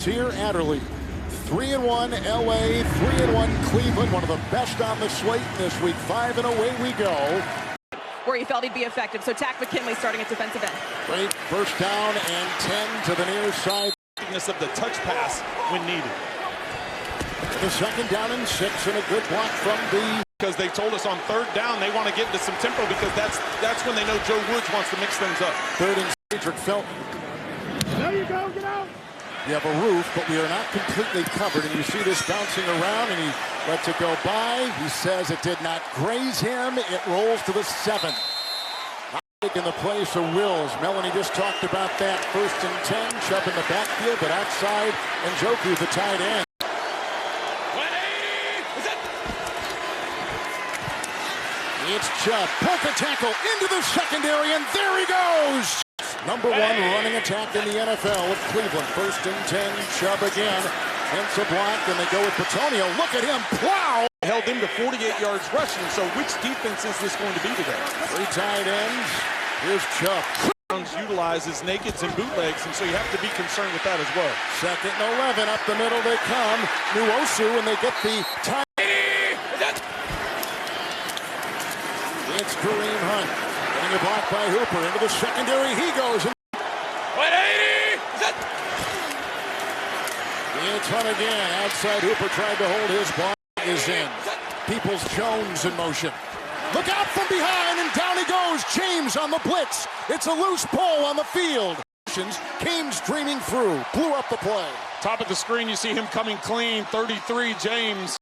Here, Adderley. 3-1 LA, 3-1 Cleveland, one of the best on the slate this week. 5 and away we go. Where he felt he'd be effective. So Takk McKinley starting at defensive end. Great first down and 10 to the near side. Of the touch pass when needed. The second down and 6 and a good block from the. Because they told us on third down they want to get into some tempo because that's when they know Joe Woods wants to mix things up. Third and Cedric Felton. There you go, get out. You have a roof, but we are not completely covered, and you see this bouncing around, and he lets it go by. He says it did not graze him. It rolls to the 7. In the place of Wills. Melanie just talked about that. 1st and 10, Chubb in the backfield, but outside, and Njoku, the tight end. 180! Is it? It's Chubb. Polka tackle into the secondary, and there he goes! Number 1 running attack in the NFL with Cleveland. 1st and 10, Chubb again. Hence a block, and they go with Petonio. Look at him, plow! Held him to 48 yards rushing, so which defense is this going to be today? 3 tight ends. Here's Chubb. Browns utilizes nakeds and bootlegs, and so you have to be concerned with that as well. 2nd and 11, up the middle they come. Nwosu, and they get the tie. It's Kareem Hunt. Getting a block by Hooper. Into the secondary he goes. 180! It's Hunt again. Outside Hooper tried to hold his block. Is in. Peoples-Jones in motion. Look out from behind, and down he goes. James on the blitz. It's a loose ball on the field. Cames dreaming through. Blew up the play. Top of the screen, you see him coming clean. 33, James.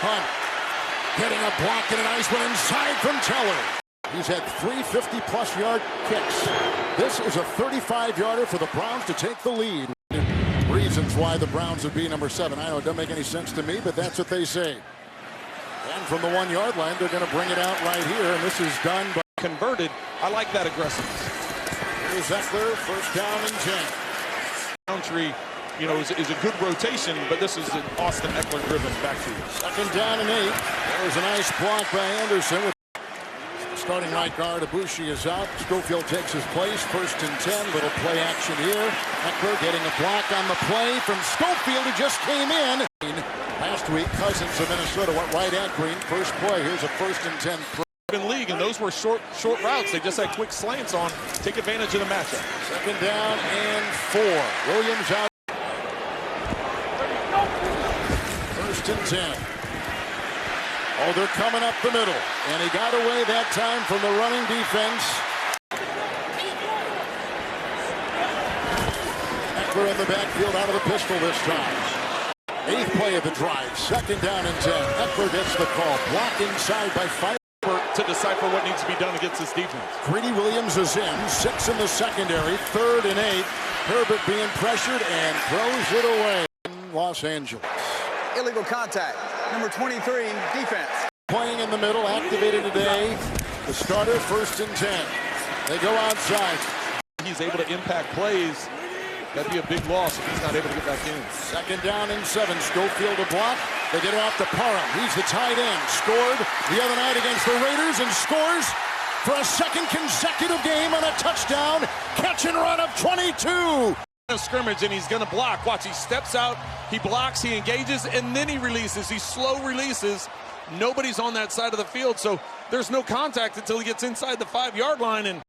Hunt getting a block and a nice one inside from Teller. He's had 3 50-plus yard kicks. This is a 35-yarder for the Browns to take the lead. Reasons why the Browns would be number 7. I know it doesn't make any sense to me, but that's what they say. And from the 1-yard line, they're going to bring it out right here, and this is done by Converted. I like that aggressiveness. Here's Eckler, 1st down and 10. Country, you know, is a good rotation, but this is an Austin Eckler-driven backfield. 2nd down and 8. There's a nice block by Anderson. Starting right guard, Ibushi is out. Schofield takes his place. 1st and 10. Little play action here. Eckler getting a block on the play from Schofield, who just came in. Last week, Cousins of Minnesota went right at Green. First play. Here's a 1st and 10. In league, and those were short routes. They just had quick slants on. Take advantage of the matchup. 2nd down and 4. Williams out. 1st and 10. Oh, they're coming up the middle. And he got away that time from the running defense. Eckler in the backfield out of the pistol this time. 8th play of the drive. 2nd down and 10. Eckler gets the call. Blocked inside by 5. To decipher what needs to be done against this defense. Greedy Williams is in. 6 in the secondary. 3rd and 8. Herbert being pressured and throws it away in Los Angeles. Illegal contact. Number 23, defense. Playing in the middle, activated today. The starter, 1st and 10. They go outside. He's able to impact plays. That'd be a big loss if he's not able to get back in. 2nd down and 7. Schofield a block. They get it off to Parham. He's the tight end. Scored the other night against the Raiders and scores for a 2nd consecutive game on a touchdown. Catch and run of 22. Scrimmage, and he's going to block. Watch, he steps out, he blocks, he engages, and then he releases. He slow releases. Nobody's on that side of the field, so there's no contact until he gets inside the 5-yard line, and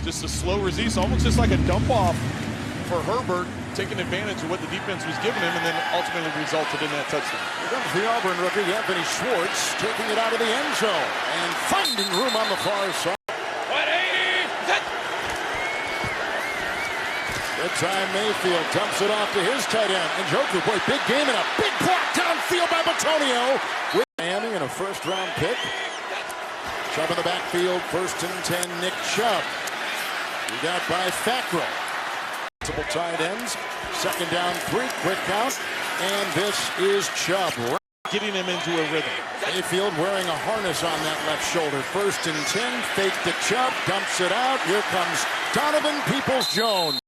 just a slow release, almost just like a dump off for Herbert, taking advantage of what the defense was giving him, and then ultimately resulted in that touchdown. Here comes the Auburn rookie, Anthony Schwartz, taking it out of the end zone and finding room on the far side. 180! Good time, Mayfield dumps it off to his tight end. Njoku, boy, big game and a big block downfield by Petonio. With Miami and a 1st-round pick. Chubb in the backfield, 1st and 10, Nick Chubb. We got by Fackrell. Multiple tight ends. 2nd down, 3, quick count. And this is Chubb. Getting him into a rhythm. Mayfield wearing a harness on that left shoulder. 1st and 10, fake to Chubb, dumps it out. Here comes Donovan Peoples-Jones.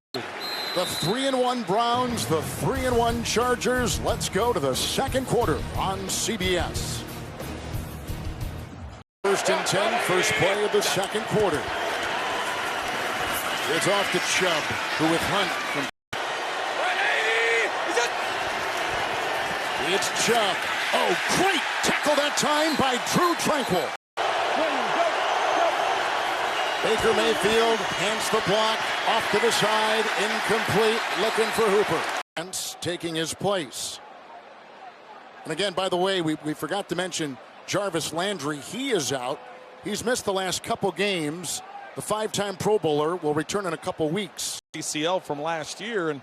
The 3-1 Browns, the 3-1 Chargers. Let's go to the 2nd quarter on CBS. 1st and 10, first play of the 2nd quarter. It's off to Chubb, who with Hunt from Chubb. Oh, great tackle that time by Drew Tranquill. Baker Mayfield hands the block off to the side, incomplete, looking for Hooper. And taking his place. And again, by the way, we forgot to mention Jarvis Landry. He is out. He's missed the last couple games. The 5-time Pro Bowler will return in a couple weeks. ACL from last year. And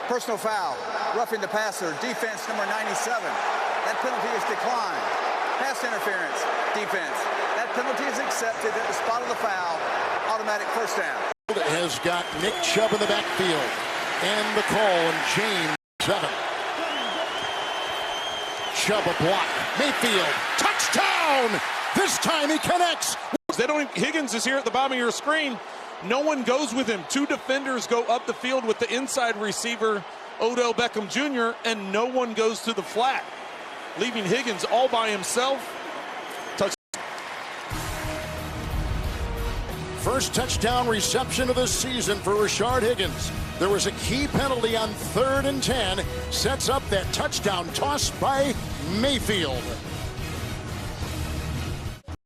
Personal foul. Roughing the passer. Defense number 97. That penalty is declined. Pass interference. Defense. That penalty is accepted at the spot of the foul. Automatic first down. Has got Nick Chubb in the backfield. And the call, and James 7. Chubb a block. Mayfield. Touchdown! This time he connects. Higgins is here at the bottom of your screen. No one goes with him. 2 defenders go up the field with the inside receiver, Odell Beckham Jr., and no one goes to the flat, leaving Higgins all by himself. First touchdown reception of the season for Rashard Higgins. There was a key penalty on 3rd and 10. Sets up that touchdown toss by Mayfield.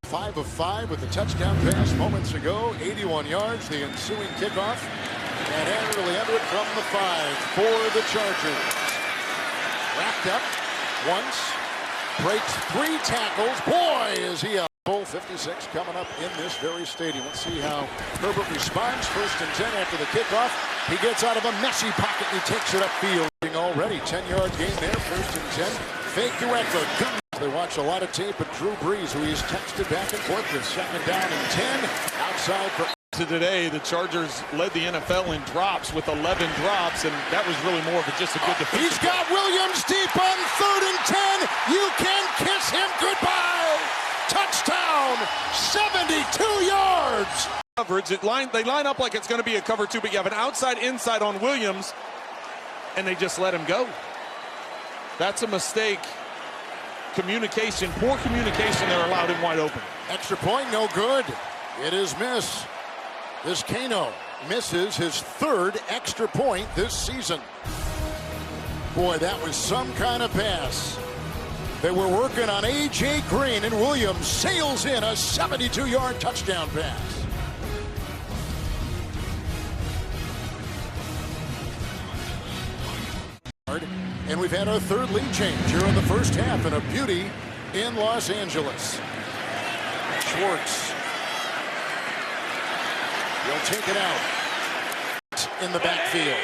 5 of 5 with the touchdown pass moments ago. 81 yards, the ensuing kickoff. And Henry Everett from the 5 for the Chargers. Wrapped up once. Breaks 3 tackles. Boy, is he up. 56 coming up in this very stadium. Let's see how Herbert responds. 1st and 10 after the kickoff. He gets out of a messy pocket and he takes it upfield. Already 10-yard gain there. 1st and 10. Fake to Eckler. They watch a lot of tape of Drew Brees, who he's texted back and forth with. 2nd down and 10. Outside for... Today, the Chargers led the NFL in drops with 11 drops, and that was really more of just a good defense. He's got Williams deep on 3rd and 10. You can kiss him goodbye. Touchdown, 72 yards. Coverage. They line up like it's going to be a cover 2, but you have an outside-inside on Williams, and they just let him go. That's a mistake. Communication, poor communication there allowed him wide open. Extra point, no good. It is miss. This Kano misses his 3rd extra point this season. Boy, that was some kind of pass. They were working on A.J. Green, and Williams sails in a 72-yard touchdown pass. And we've had our 3rd lead change here in the first half, and a beauty in Los Angeles. Schwartz. He'll take it out in the backfield.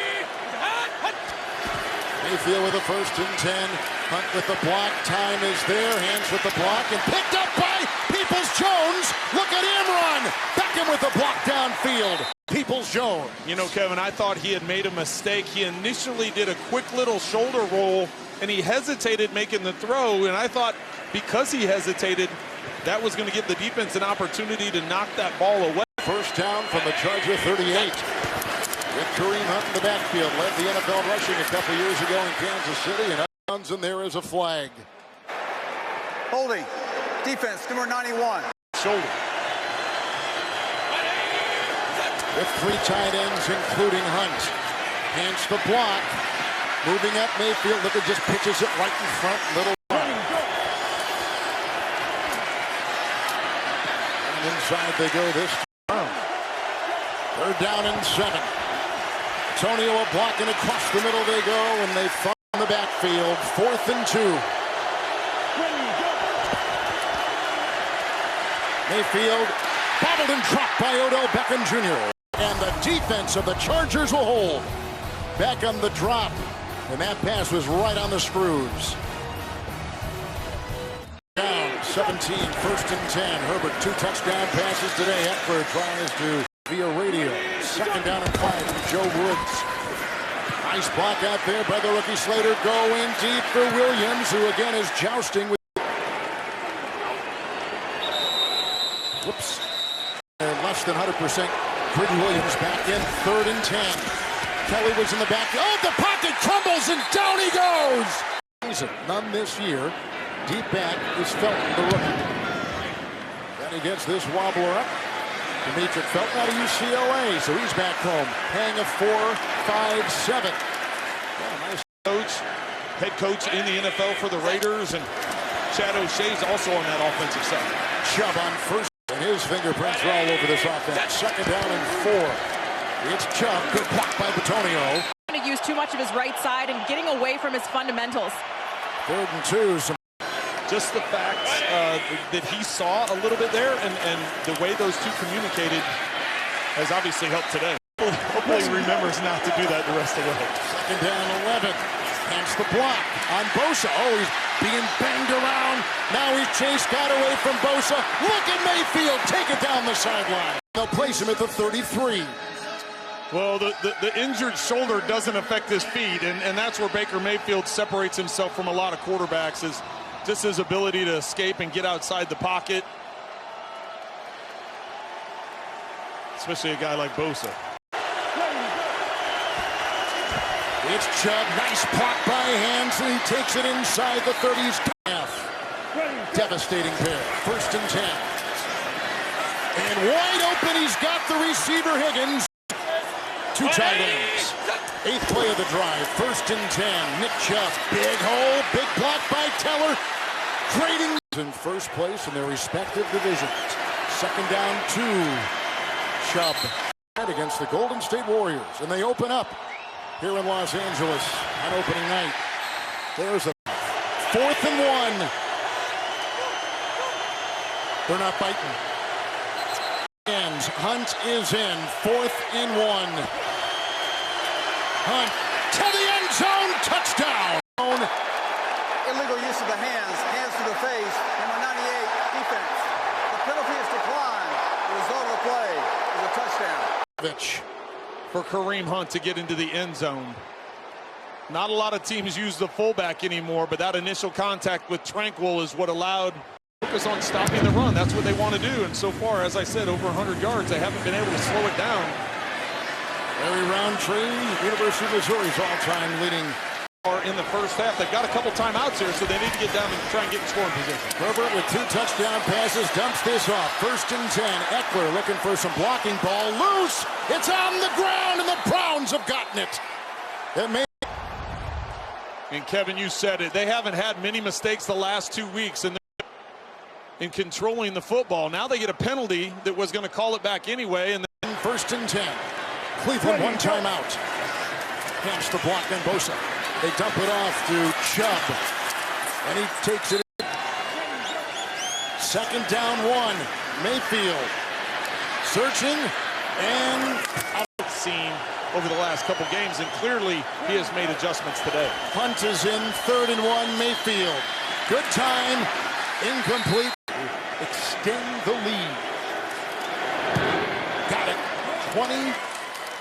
Mayfield with a 1st and 10. Hunt with the block. Time is there. Hands with the block and picked up by Peoples-Jones. Look at him run. Beckham with the block downfield. Peoples-Jones. You know, Kevin, I thought he had made a mistake. He initially did a quick little shoulder roll, and he hesitated making the throw. And I thought because he hesitated, that was going to give the defense an opportunity to knock that ball away. 1st down from the Charger 38. With Kareem Hunt in the backfield. Led the NFL rushing a couple years ago in Kansas City. And runs, and there is a flag. Holding. Defense number 91. Shoulder. With 3 tight ends, including Hunt. Hands the block. Moving up Mayfield. Look, at just pitches it right in front. Little run. And inside they go this time. 3rd down and 7. Antonio a block, and across the middle they go, and they find the backfield. 4th and 2. Mayfield bobbled and dropped by Odell Beckham Jr. And the defense of the Chargers will hold. Back on the drop. And that pass was right on the screws. Down 17, 1st and 10. Herbert 2 touchdown passes today. Eckler tries to via radio. 2nd down and 5 from Joe Woods. Nice block out there by the rookie Slater. Going deep for Williams, who again is jousting with. Whoops. Less than 100%. Greedy Williams back in. 3rd and 10. Kelly was in the back. Oh, the pocket crumbles and down he goes. None this year. Deep back is Felton, the rookie. Then he gets this wobbler up. Demetric Felton out of UCLA, so he's back home. Hang of 4, 5, 7. Yeah, nice coach. head coach in the NFL for the Raiders, and Chad O'Shea's also on that offensive side. Chubb on first, and his fingerprints are all over this offense. Second down and 4. It's Chubb, good block by Bitonio. To use too much of his right side and getting away from his fundamentals. 3rd and 2. Just the fact that he saw a little bit there, and the way those two communicated has obviously helped today. Hopefully he remembers not to do that the rest of the way. Second down 11. Hence the block on Bosa. Oh, he's being banged around. Now he's chased, got away from Bosa. Look at Mayfield, take it down the sideline. They'll place him at the 33. Well, the injured shoulder doesn't affect his feet, and that's where Baker Mayfield separates himself from a lot of quarterbacks, is just his ability to escape and get outside the pocket. Especially a guy like Bosa. It's Chubb, nice block by Hanson. He takes it inside the 30s. Devastating pair. 1st and 10. And wide open, he's got the receiver Higgins. 2 tight ends. 8th play of the drive. 1st and 10. Nick Chubb, big hole, big block by Teller. Trading in first place in their respective divisions. 2nd down 2. Chubb against the Golden State Warriors, and they open up here in Los Angeles on opening night. There's a 4th and 1. They're not biting. Ends. Hunt is in. 4th and 1. Hunt to the end zone. Touchdown. Illegal use of the hands to the face, number 98, defense. The penalty is declined. The result of the play is a touchdown. For Kareem Hunt to get into the end zone. Not a lot of teams use the fullback anymore, but that initial contact with Tranquil is what allowed focus on stopping the run. That's what they want to do, and so far, as I said, over 100 yards, they haven't been able to slow it down. Larry Roundtree, University of Missouri's all-time leading. In the first half, they've got a couple timeouts here, so they need to get down and try and get in scoring position. Herbert with 2 touchdown passes dumps this off. 1st and 10. Eckler looking for some blocking, ball loose. It's on the ground, and the Browns have gotten it. And Kevin, you said it. They haven't had many mistakes the last 2 weeks in controlling the football. Now they get a penalty that was going to call it back anyway. And then 1st and 10. Cleveland 1 timeout. Hence the block on Bosa. They dump it off to Chubb, and he takes it in. 2nd down 1. Mayfield searching and I've seen over the last couple games, and clearly he has made adjustments today. Hunt is in. 3rd and 1. Mayfield, good time, incomplete. Extend the lead. Got it.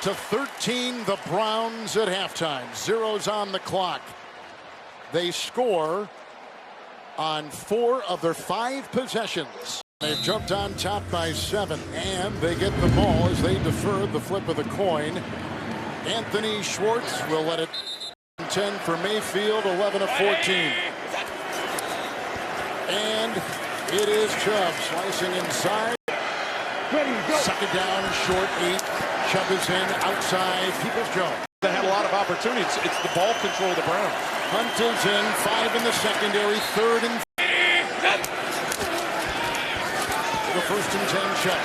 20-13, the Browns at halftime. 0's on the clock. They score on 4 of their 5 possessions. They've jumped on top by 7, and they get the ball as they defer the flip of the coin. Anthony Schwartz will let it 10 for Mayfield, 11 of 14. And it is Chubb slicing inside. 2nd down, short 8. Chubb is in outside. Peoples-Jones. They had a lot of opportunities. It's the ball control of the Browns. Hunt is in. 5 in the secondary. 3rd and the 1st and 10. Chubb.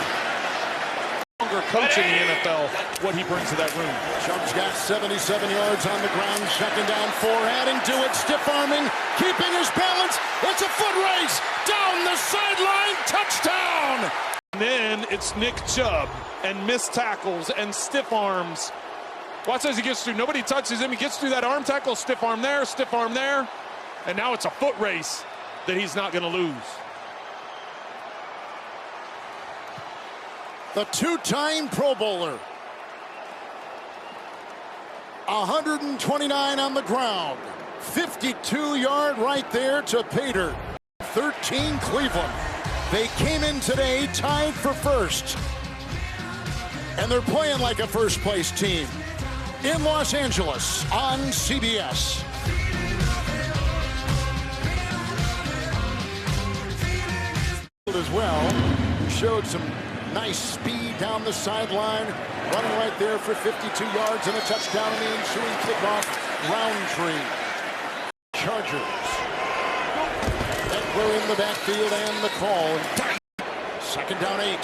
Longer coach in the NFL. What he brings to that room. Chubb's got 77 yards on the ground. 2nd down 4. Adding to it. Stiff arming. Keeping his balance. It's a foot race. Down the sideline. Touchdown. And then it's Nick Chubb and missed tackles and stiff arms. Watch as he gets through. Nobody touches him. He gets through that arm tackle. Stiff arm there, and now it's a foot race that he's not going to lose. The 2-time Pro Bowler. 129 on the ground. 52-yard right there to Pater. 13 Cleveland. They came in today tied for first. And they're playing like a first-place team in Los Angeles on CBS. As well, showed some nice speed down the sideline, running right there for 52 yards and a touchdown in the ensuing kickoff. Roundtree Chargers. Eckler in the backfield and the call. Second down 8.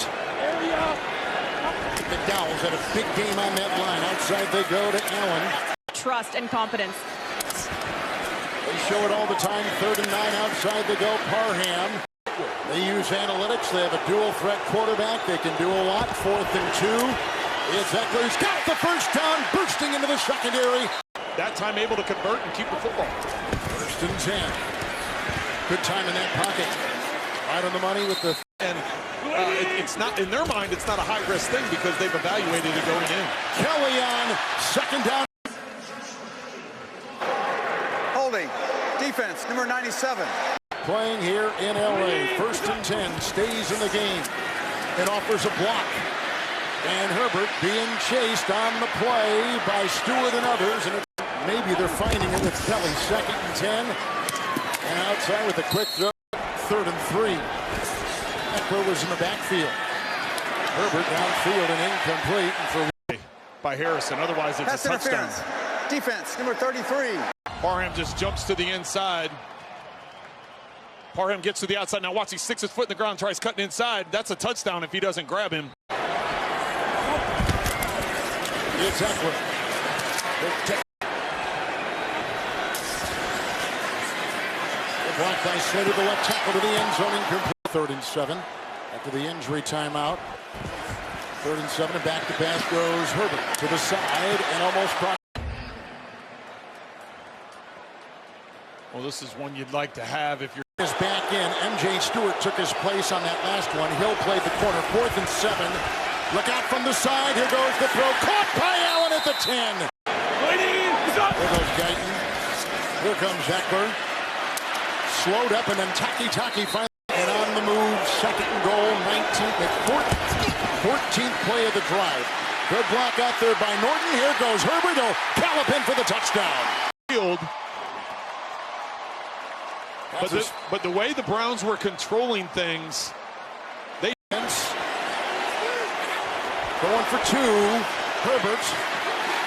McDowell's had a big game on that line. Outside they go to Allen. Trust and confidence. They show it all the time. 3rd and 9 outside they go. Parham. They use analytics. They have a dual threat quarterback. They can do a lot. 4th and 2. It's Eckler. He's got the first down, bursting into the secondary. That time able to convert and keep the football. 1st and 10. Good time in that pocket. Right on the money with the... And it's not, in their mind, it's not a high-risk thing because they've evaluated it going in. Kelly on 2nd down. Holding. Defense, number 97. Playing here in LA. 1st and 10. Stays in the game. It offers a block. And Herbert being chased on the play by Stewart and others. And maybe they're finding it with Kelly. 2nd and 10. And outside with a quick throw. 3rd and 3. Eckler was in the backfield. Herbert downfield and incomplete. And for by Harrison. Otherwise, it's Pass a touchdown. interference. Defense, number 33. Parham just jumps to the inside. Parham gets to the outside. Now watch, he sticks his foot in the ground, tries cutting inside. That's a touchdown if he doesn't grab him. It's Eckler. Blocked by Slater, the left tackle to the end zone, incomplete. 3rd and 7 after the injury timeout. 3rd and 7, and back to pass goes Herbert to the side and almost brought. Well, this is one you'd like to have if you're. Is back in. MJ Stewart took his place on that last one. Hill played the corner. 4th and 7. Look out from the side. Here goes the throw. Caught by Allen at the 10. There goes Guyton. Here comes Eckler. Slowed up and then Taki finally. And on the move, 2nd and goal, 14th play of the drive. Good block out there by Norton. Here goes Herbert. He'll gallop in for the touchdown. Field. But the way the Browns were controlling things, they going for 2. Herbert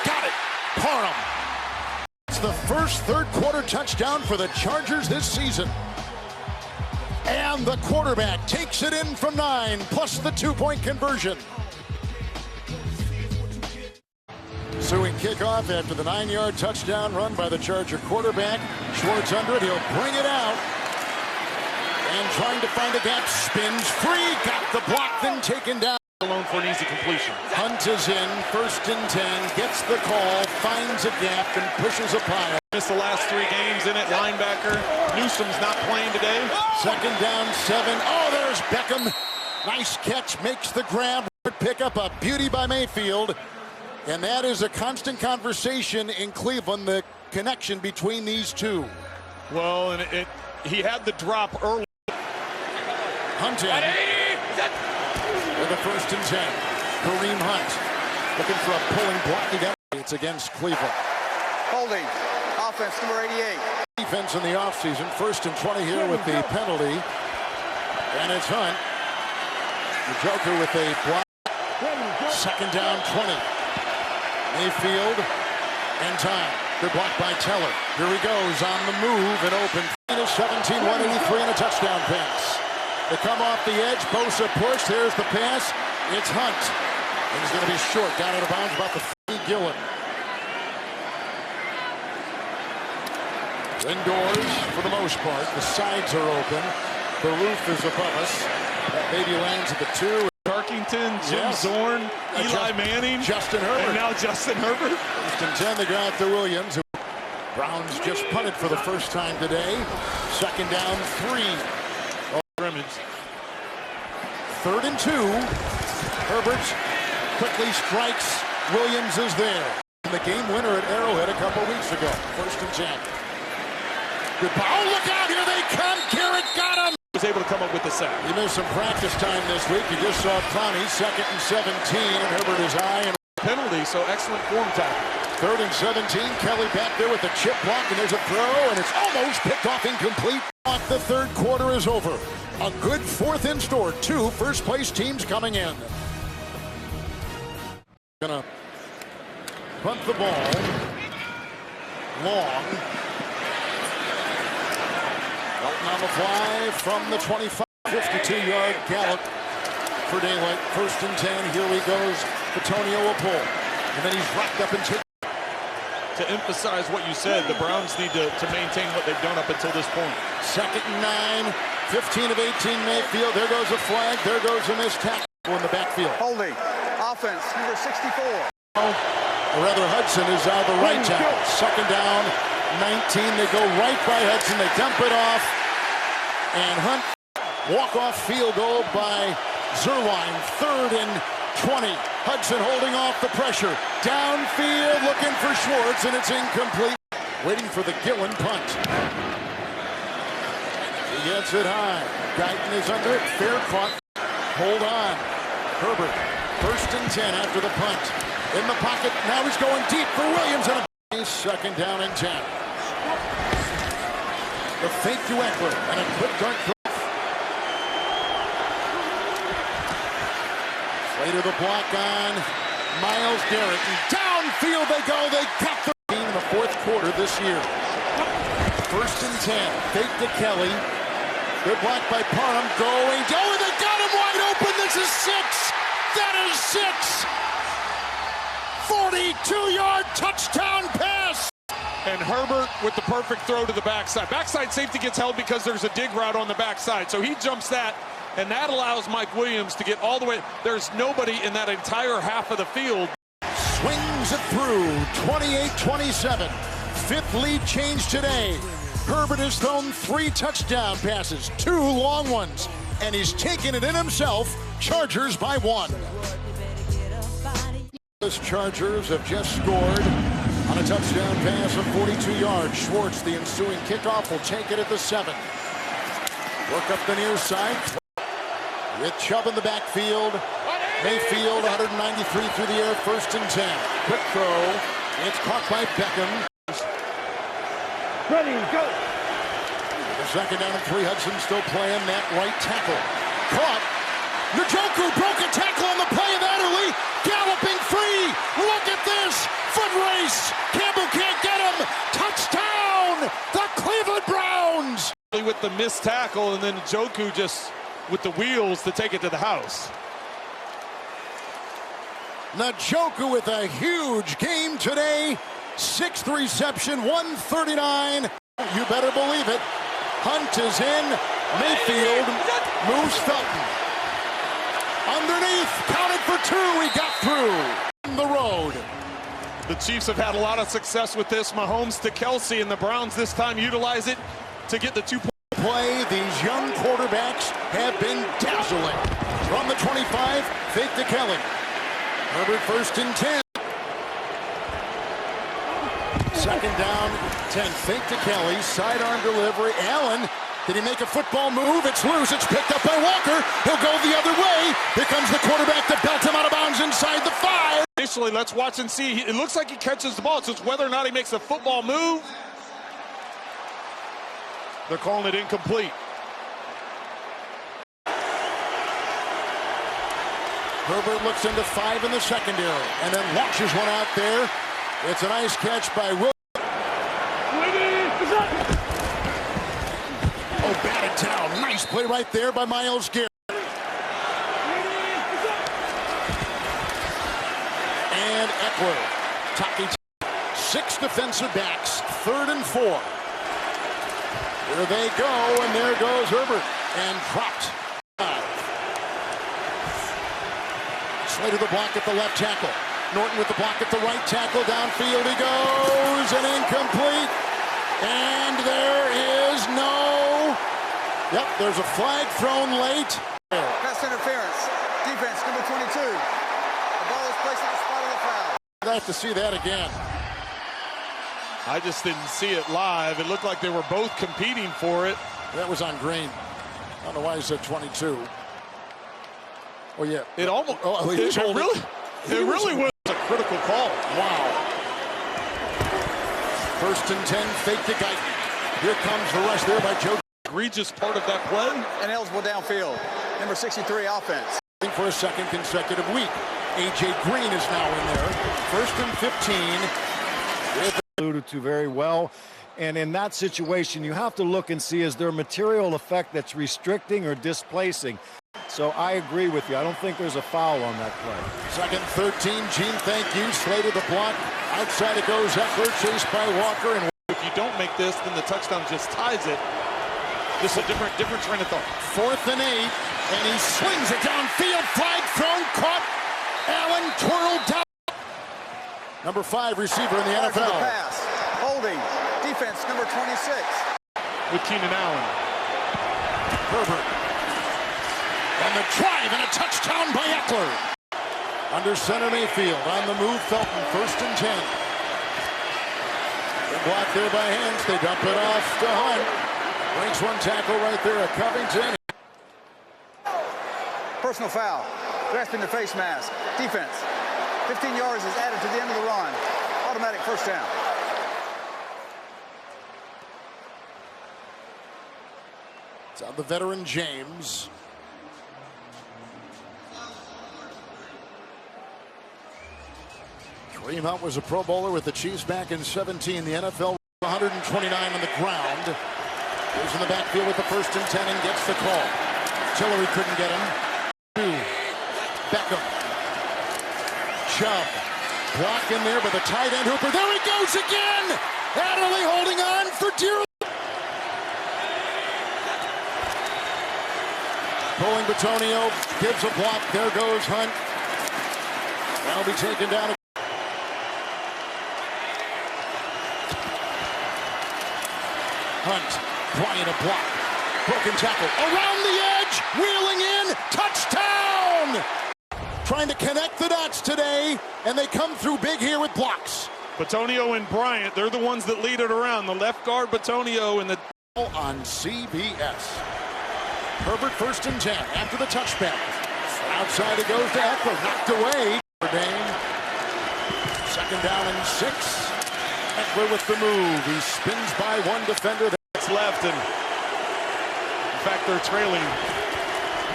got it. Parham. It's the first third-quarter touchdown for the Chargers this season. And the quarterback takes it in from 9, plus the 2-point conversion. Ensuing kickoff after the 9-yard touchdown run by the Charger quarterback. Schwartz under it. He'll bring it out. And trying to find a gap. Spins free. Got the block, then taken down. alone for an easy completion. Hunt is in. 1st and 10. Gets the call. Finds a gap and pushes a pile. Missed the last 3 games in it. Linebacker. Newsom's not playing today. 2nd down 7. Oh, there's Beckham. Nice catch. Makes the grab. Pick up a beauty by Mayfield. And that is a constant conversation in Cleveland, the connection between these two. Well, and he had the drop early. Hunting with a 1st and 10. Kareem Hunt looking for a pulling block. It's against Cleveland. Holding. Offense number 88. Defense in the offseason. 1st and 20 here with the penalty. And it's Hunt. The Joker with a block. 2nd down 20. Mayfield and time. Good block by Teller. Here he goes on the move and open. 17, 183 and a touchdown pass. They come off the edge. Bosa push. There's the pass. It's Hunt. And he's going to be short. Down out of bounds about the Gillen. Indoors for the most part. The sides are open. The roof is above us. That baby lands at the 2. Tarkington, Jim Zorn, Eli Manning, Justin Herbert. and now Justin Herbert. 1st and 10, they go out to Williams. Browns just punted for the first time today. 2nd down 3. Scrimmage. 3rd and 2. Herbert quickly strikes. Williams is there. And the game winner at Arrowhead a couple weeks ago. 1st and 10. Good ball. Oh, look out! Here they come. Garrett got him. Was able to come up with the sack. He missed some practice time this week. You just saw Clowney, 2nd and 17, and Herbert is high. And penalty, so excellent form tackle. 3rd and 17, Kelly back there with the chip block, and there's a throw, and it's almost picked off incomplete. The 3rd quarter is over. A good 4th in store. 2 first-place teams coming in. Gonna punt the ball. Long. on the fly from the 25, 52-yard gallop for daylight. 1st and 10. Here he goes. Bitonio will pull. And then he's rocked up and taken. To emphasize what you said, the Browns need to maintain what they've done up until this point. 2nd and 9. 15 of 18 Mayfield. There goes a flag. There goes a missed tackle in the backfield. Holding. Offense, number 64. Or rather, Hudson is out the right tackle. 2nd down, 19. They go right by Hudson. They dump it off. And Hunt, walk-off field goal by Zerline. 3rd and 20. Hudson holding off the pressure. Downfield, looking for Schwartz, and it's incomplete. Waiting for the Gillen punt. He gets it high. Guyton is under it. Fair caught. Hold on. Herbert. 1st and 10 after the punt. In the pocket. Now he's going deep for Williams. And a 2nd down and 10. The fake to Eckler. And a quick dart. Later the block on Myles Garrett. And downfield they go. They got the team in the 4th quarter this year. 1st and 10. Fake to Kelly. Good block by Parham. Going. They got him wide open. This is 6. That is 6. 42-yard touchdown pass. And Herbert with the perfect throw to the backside. Backside safety gets held because there's a dig route on the backside. So he jumps that, and that allows Mike Williams to get all the way. There's nobody in that entire half of the field. Swings it through. 28-27. 5th lead change today. Herbert has thrown 3 touchdown passes, 2 long ones, and he's taken it in himself. Chargers by 1. The Chargers have just scored on a touchdown pass of 42 yards. Schwartz, the ensuing kickoff, will take it at the 7. Work up the near side with Chubb in the backfield. Mayfield, 193 through the air, 1st and 10. Quick throw. It's caught by Beckham. Ready, go. The 2nd down and 3. Hudson still playing that right tackle. Caught. Njoku broke a tackle on the play of Adderley. Galloping free. Look at this. Foot race. Campbell can't get him. Touchdown. The Cleveland Browns. With the missed tackle, and then Njoku just with the wheels to take it to the house. Njoku with a huge game today. 6th reception, 139. You better believe it. Hunt is in. Mayfield moves Felton. Underneath, counted for 2. He got through. On the road. The Chiefs have had a lot of success with this. Mahomes to Kelsey, and the Browns this time utilize it to get the 2-point play. These young quarterbacks have been dazzling. From the 25, fake to Kelly. Herbert 1st and 10. 2nd down, 10. Fake to Kelly. Sidearm delivery. Allen, did he make a football move? It's loose. It's picked up by Walker. He'll go the other way. Here comes the quarterback to belt him out of bounds inside the 5. Initially, let's watch and see. It looks like he catches the ball. So it's whether or not he makes a football move. They're calling it incomplete. Herbert looks into 5 in the secondary and then launches one out there. It's a nice catch by Will. Oh, batted down. Nice play right there by Myles Garrett. And Eckler. Taki. 6 defensive backs. 3rd and 4. Here they go, and there goes Herbert. And dropped. Slater the block at the left tackle. Norton with the block at the right tackle. Downfield he goes, and incomplete. And there is no... Yep, there's a flag thrown late. Pass interference. Defense, number 22. The ball is placed at the spot of the foul. I'd have to see that again. I just didn't see it live. It looked like they were both competing for it. That was on Green. I don't know why he said 22. Oh, yeah. It almost... Oh, it really was a critical call. Wow. 1st and 10, fake to Guyton. Here comes the rush there by Joe. Egregious part of that play. And eligible downfield. Number 63 offense. For a 2nd consecutive week. A.J. Green is now in there. 1st and 15. Alluded to very well. And in that situation, you have to look and see, is there a material effect that's restricting or displacing? So I agree with you. I don't think there's a foul on that play. Second 13, Gene, thank you. Slated the block. Outside it goes Eckler, chased by Walker. And if you don't make this, then the touchdown just ties it. Just a different train of thought. 4th and 8, and he swings it downfield. Flag thrown, caught. Allen twirled down. Number 5 receiver in the NFL. Pass. Holding. Defense number 26. With Keenan Allen. Herbert. And the drive and a touchdown by Eckler. Under center Mayfield. On the move, Felton. 1st and 10. Good block there by Hens. They dump it off to Hunt. Breaks one tackle right there at Covington. Personal foul. Grasping the face mask. Defense. 15 yards is added to the end of the run. Automatic first down. It's on the veteran James. Kareem Hunt was a Pro Bowler with the Chiefs back in 17. The NFL 129 on the ground. Goes in the backfield with the 1st and 10 and gets the call. Tillery couldn't get him. 2. Beckham. Chubb. Block in there by the tight end Hooper. There he goes again! Adderley holding on for dear life. Pulling Bitonio. Gives a block. There goes Hunt. That'll be taken down. Hunt. Bryant a block. Broken tackle. Around the edge. Wheeling in. Touchdown! Trying to connect the dots today, and they come through big here with blocks. Bitonio and Bryant, they're the ones that lead it around. The left guard, Bitonio, and the... On CBS. Herbert 1st and 10 after the touchback. Outside it goes to Eckler. Knocked away. Dane. 2nd down and 6. Eckler with the move. He spins by one defender. Left, and in fact they're trailing.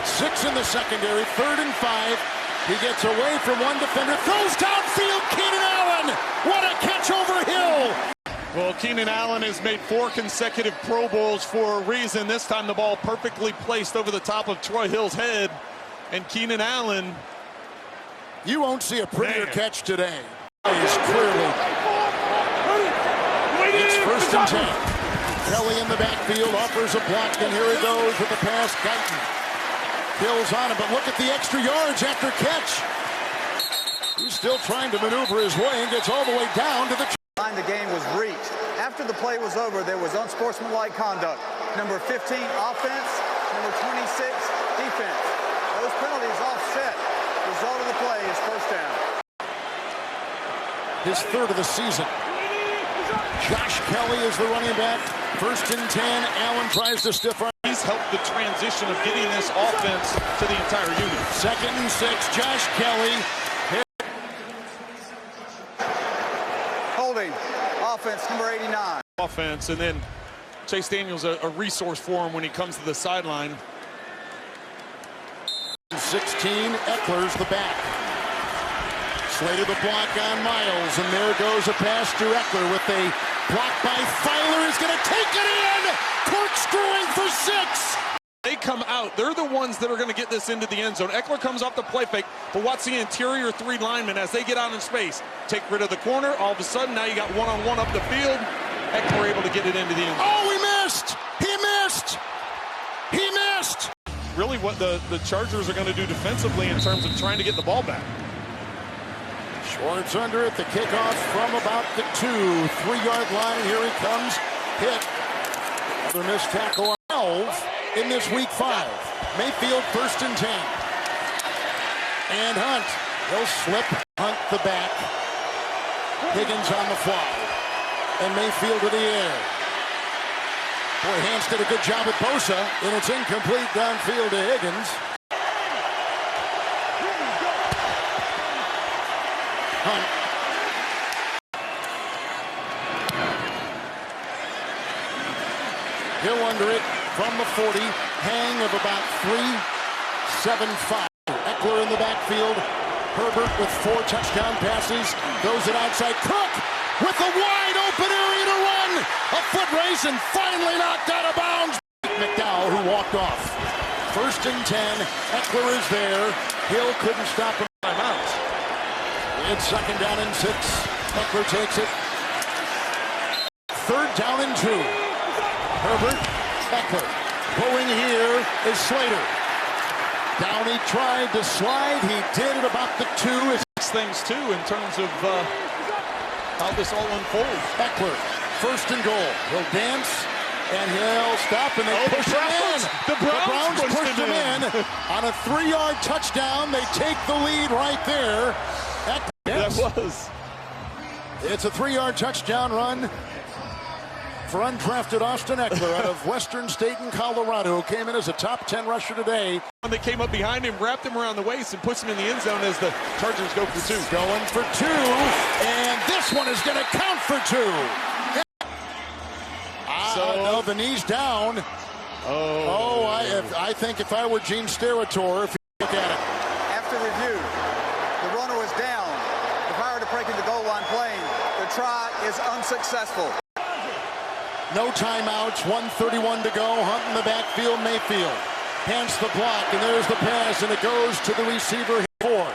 6 in the secondary. 3rd and 5. He gets away from one defender, throws downfield. Keenan Allen, what a catch over Hill. Well, Keenan Allen has made 4 consecutive Pro Bowls for a reason. This time the ball perfectly placed over the top of Troy Hill's head, and Keenan Allen, you won't see a prettier catch today. He's clearly. It's 1st and 10. Kelly in the backfield offers a block, and here he goes with the pass. Guyton kills on him, but look at the extra yards after catch. He's still trying to maneuver his way and gets all the way down to the line. The game was reached. After the play was over, there was unsportsmanlike conduct. Number 15, offense. Number 26, defense. Those penalties offset. The result of the play is first down. His 3rd of the season. Josh Kelly is the running back. 1st and 10. Allen tries to stiff arm. He's helped the transition of getting this offense to the entire unit. 2nd and 6. Josh Kelly. Holding. Offense number 89. Offense, and then Chase Daniels a resource for him when he comes to the sideline. 16. Eckler's the back. Slated the block on Miles, and there goes a pass to Eckler with a block by Filer. He's going to take it in! Corkscrewing for 6! They come out. They're the ones that are going to get this into the end zone. Eckler comes off the play fake, but watch the interior 3 linemen as they get out in space. Take rid of the corner. All of a sudden, now you got one-on-one up the field. Eckler able to get it into the end zone. Oh, he missed! He missed! He missed! Really what the Chargers are going to do defensively in terms of trying to get the ball back. Schwartz under it, the kickoff from about the 3-yard line. Here he comes, hit. Another missed tackle on 12 in this week 5. Mayfield 1st and 10. And Hunt, he'll slip Hunt the back. Higgins on the fly. And Mayfield to the air. Boy, Hans did a good job with Bosa, and it's incomplete downfield to Higgins. Hunt. Hill under it from the 40. Hang of about 3.75. Eckler in the backfield. Herbert with 4 touchdown passes. Throws it outside. Cook with a wide open area to run. A Johnson finally knocked out of bounds. McDowell, who walked off. 1st and 10. Eckler is there. Hill couldn't stop him. Timeout. It's 2nd down and 6. Eckler takes it. 3rd down and 2. Herbert, Eckler. Going here is Slater. Down he tried to slide. He did it about the 2. Things too in terms of how this all unfolds. Eckler, 1st and goal. He'll dance and he'll stop and they push him in. The Browns pushed him in on a 3-yard touchdown. They take the lead right there. Yes. That was. It's a 3-yard touchdown run for undrafted Austin Eckler out of Western State in Colorado, who came in as a top 10 rusher today. When they came up behind him, wrapped him around the waist, and pushed him in the end zone as the Chargers go for 2. Going for 2, and this one is going to count for 2. No, the knee's down. I think if I were Gene Steratore, if you look at it. After review, the runner was down. Prior to breaking the goal line playing, the try is unsuccessful. No timeouts, 1:31 to go. Hunt in the backfield, Mayfield. Hands the block, and there's the pass, and it goes to the receiver, 4.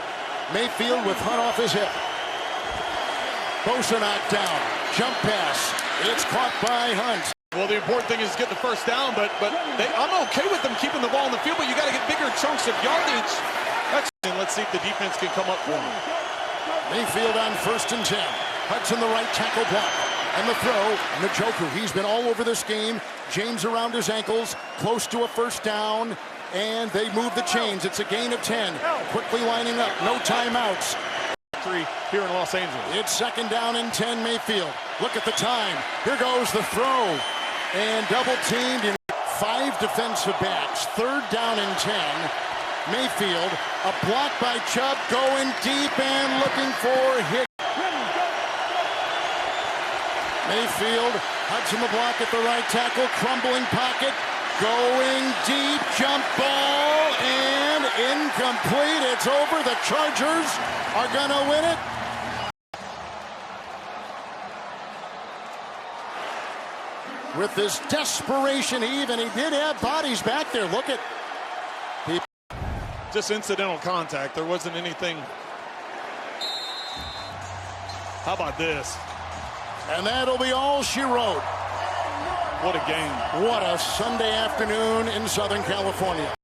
Mayfield with Hunt off his hip. Bosa knocked down. Jump pass. It's caught by Hunt. Well, the important thing is get the 1st down, but I'm okay with them keeping the ball in the field, but you got to get bigger chunks of yardage. And let's see if the defense can come up for him. Mayfield on 1st and 10. Hudson the right tackle block. And the throw, Njoku, he's been all over this game. James around his ankles, close to a 1st down, and they move the chains. It's a gain of 10. Quickly lining up, no timeouts. 3 here in Los Angeles. It's 2nd down and 10, Mayfield. Look at the time. Here goes the throw. And double teamed in 5 defensive backs. 3rd down and 10. Mayfield, a block by Chubb, going deep and looking for Hicks. Mayfield, Hudson the block at the right tackle, crumbling pocket, going deep, jump ball, and incomplete. It's over. The Chargers are going to win it. With this desperation heave, and he did have bodies back there. Look at just incidental contact. There wasn't anything. How about this? And that'll be all she wrote. What a game. What a Sunday afternoon in Southern California.